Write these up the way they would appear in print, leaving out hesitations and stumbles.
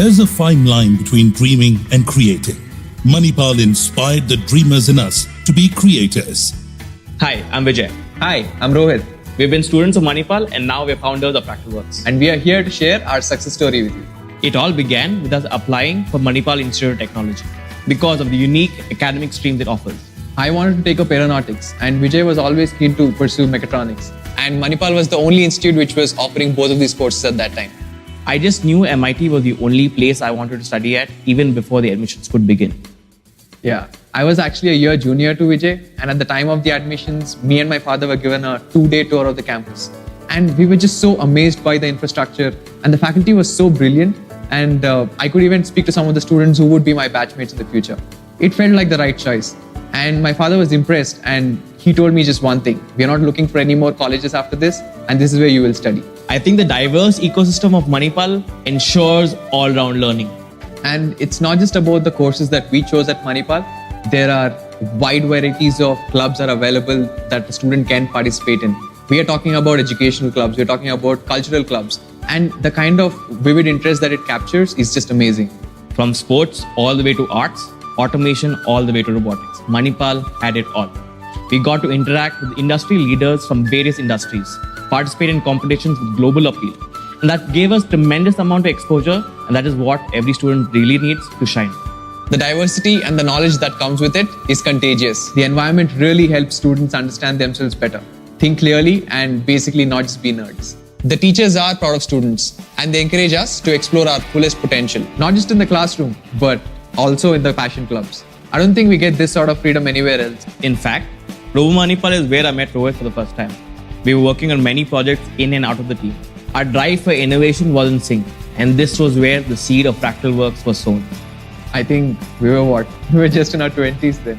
There's a fine line between dreaming and creating. Manipal inspired the dreamers in us to be creators. Hi, I'm Vijayan. Hi, I'm Rohit, We've been students of Manipal and now we're founders of Fractalworks. and we are here to share our success story with you. It all began with us applying for Manipal Institute of Technology because of the unique academic stream it offers. I wanted to take up aeronautics, and Vijay was always keen to pursue mechatronics. And Manipal was the only institute which was offering both of these courses at that time. I just knew MIT was the only place I wanted to study at even before the admissions could begin. Yeah, I was actually a year junior to Vijay, and at the time of the admissions, me and my father were given a 2-day tour of the campus. And we were just so amazed by the infrastructure, and the faculty was so brilliant, and I could even speak to some of the students who would be my batchmates in the future. It felt like the right choice. And my father was impressed, and he told me just one thing: we are not looking for any more colleges after this, and this is where you will study. I think the diverse ecosystem of Manipal ensures all-round learning. And it's not just about the courses that we chose at Manipal. There are wide varieties of clubs that are available that the student can participate in. We are talking about educational clubs, we're talking about cultural clubs, and the kind of vivid interest that it captures is just amazing. From sports all the way to arts, automation all the way to robotics, Manipal had it all. We got to interact with industry leaders from various industries, participate in competitions with global appeal. And that gave us tremendous amount of exposure, and that is what every student really needs to shine. The diversity and the knowledge that comes with it is contagious. The environment really helps students understand themselves better, think clearly, and basically not just be nerds. The teachers are proud of students, and they encourage us to explore our fullest potential, not just in the classroom, but also in the passion clubs. I don't think we get this sort of freedom anywhere else. In fact, Robo Manipal is where I met Rohit for the first time. We were working on many projects in and out of the team. Our drive for innovation was in sync, and this was where the seed of Fractalworks was sown. I think we were We were just in our 20s then.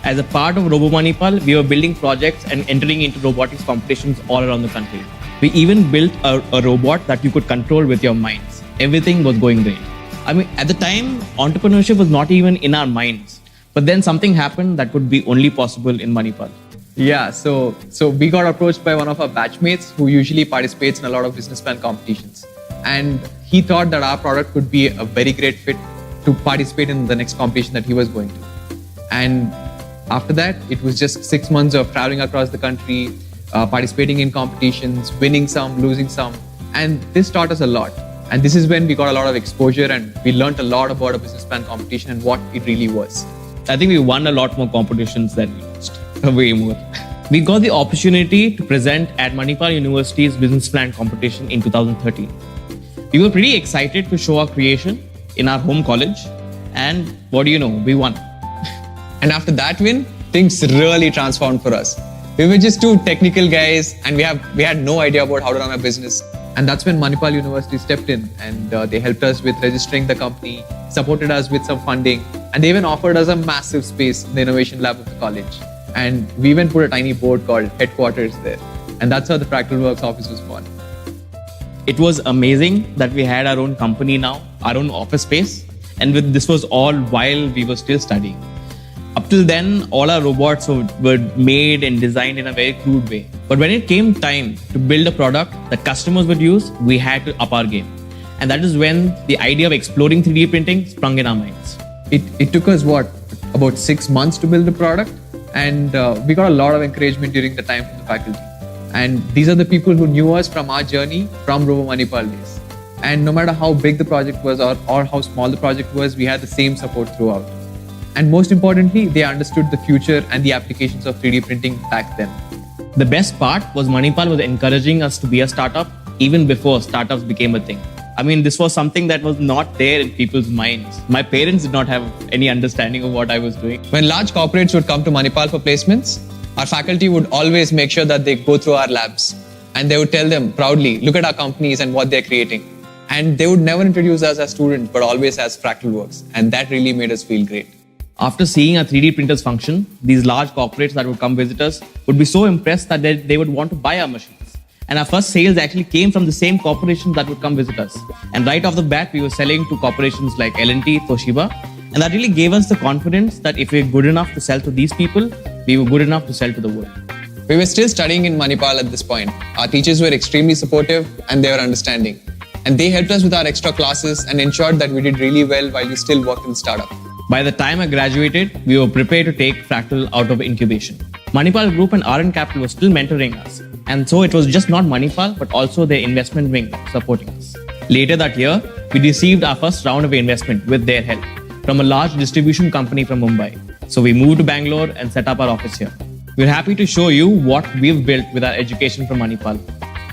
As a part of Robo Manipal, we were building projects and entering into robotics competitions all around the country. We even built a robot that you could control with your minds. Everything was going great. I mean, at the time, entrepreneurship was not even in our minds. But then something happened that could be only possible in Manipal. Yeah, so we got approached by one of our batchmates who usually participates in a lot of business plan competitions. And he thought that our product could be a very great fit to participate in the next competition that he was going to. And after that, it was just 6 months of traveling across the country, participating in competitions, winning some, losing some. And this taught us a lot. And this is when we got a lot of exposure and we learned a lot about a business plan competition and what it really was. I think we won a lot more competitions than we lost. Way more. We got the opportunity to present at Manipal University's business plan competition in 2013. We were pretty excited to show our creation in our home college, and what do you know, we won. And after that win, things really transformed for us. We were just two technical guys, and we had no idea about how to run a business. And that's when Manipal University stepped in, and they helped us with registering the company, supported us with some funding, and they even offered us a massive space in the innovation lab of the college. And we even put a tiny board called Headquarters there. And that's how the Fractalworks office was born. It was amazing that we had our own company now, our own office space, and this was all while we were still studying. Up till then, all our robots were made and designed in a very crude way. But when it came time to build a product that customers would use, we had to up our game. And that is when the idea of exploring 3D printing sprung in our minds. It took us, about 6 months to build the product. And we got a lot of encouragement during the time from the faculty. And these are the people who knew us from our journey from Robo Manipal days. And no matter how big the project was or how small the project was, we had the same support throughout. And most importantly, they understood the future and the applications of 3D printing back then. The best part was Manipal was encouraging us to be a startup even before startups became a thing. I mean, this was something that was not there in people's minds. My parents did not have any understanding of what I was doing. When large corporates would come to Manipal for placements, our faculty would always make sure that they go through our labs. And they would tell them proudly, look at our companies and what they're creating. And they would never introduce us as students, but always as Fractalworks. And that really made us feel great. After seeing our 3D printers function, these large corporates that would come visit us would be so impressed that they would want to buy our machines. And our first sales actually came from the same corporations that would come visit us. And right off the bat, we were selling to corporations like L&T, Toshiba. And that really gave us the confidence that if we're good enough to sell to these people, we were good enough to sell to the world. We were still studying in Manipal at this point. Our teachers were extremely supportive and they were understanding. And they helped us with our extra classes and ensured that we did really well while we still worked in the startup. By the time I graduated, we were prepared to take Fractal out of incubation. Manipal Group and RN Capital was still mentoring us. And so it was just not Manipal, but also their investment wing supporting us. Later that year, we received our first round of investment with their help from a large distribution company from Mumbai. So we moved to Bangalore and set up our office here. We're happy to show you what we've built with our education from Manipal.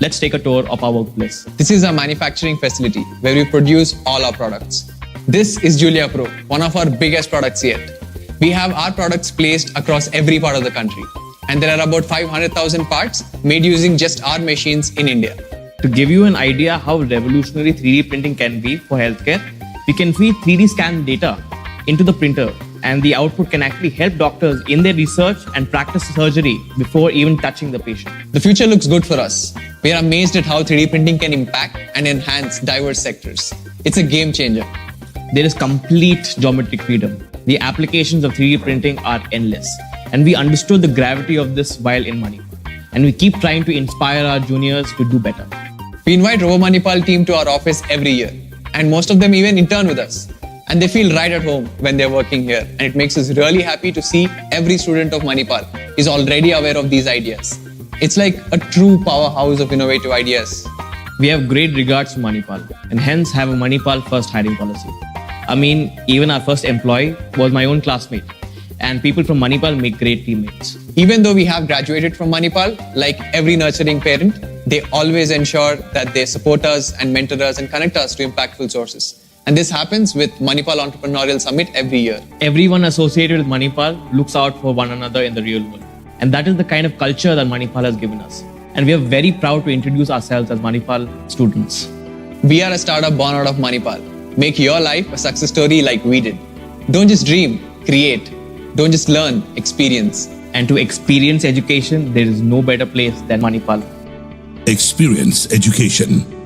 Let's take a tour of our workplace. This is our manufacturing facility where we produce all our products. This is Julia Pro, one of our biggest products yet. We have our products placed across every part of the country. And there are about 500,000 parts made using just our machines in India. To give you an idea how revolutionary 3D printing can be for healthcare, we can feed 3D scan data into the printer and the output can actually help doctors in their research and practice surgery before even touching the patient. The future looks good for us. We are amazed at how 3D printing can impact and enhance diverse sectors. It's a game changer. There is complete geometric freedom. The applications of 3D printing are endless. And we understood the gravity of this while in Manipal. And we keep trying to inspire our juniors to do better. We invite Robo Manipal team to our office every year. And most of them even intern with us. And they feel right at home when they're working here. And it makes us really happy to see every student of Manipal is already aware of these ideas. It's like a true powerhouse of innovative ideas. We have great regards to Manipal and hence have a Manipal first hiring policy. I mean, even our first employee was my own classmate. And people from Manipal make great teammates. Even though we have graduated from Manipal, like every nurturing parent, they always ensure that they support us and mentor us and connect us to impactful sources. And this happens with Manipal Entrepreneurial Summit every year. Everyone associated with Manipal looks out for one another in the real world. And that is the kind of culture that Manipal has given us. And we are very proud to introduce ourselves as Manipal students. We are a startup born out of Manipal. Make your life a success story like we did. Don't just dream, create. Don't just learn, experience. And to experience education, there is no better place than Manipal. Experience education.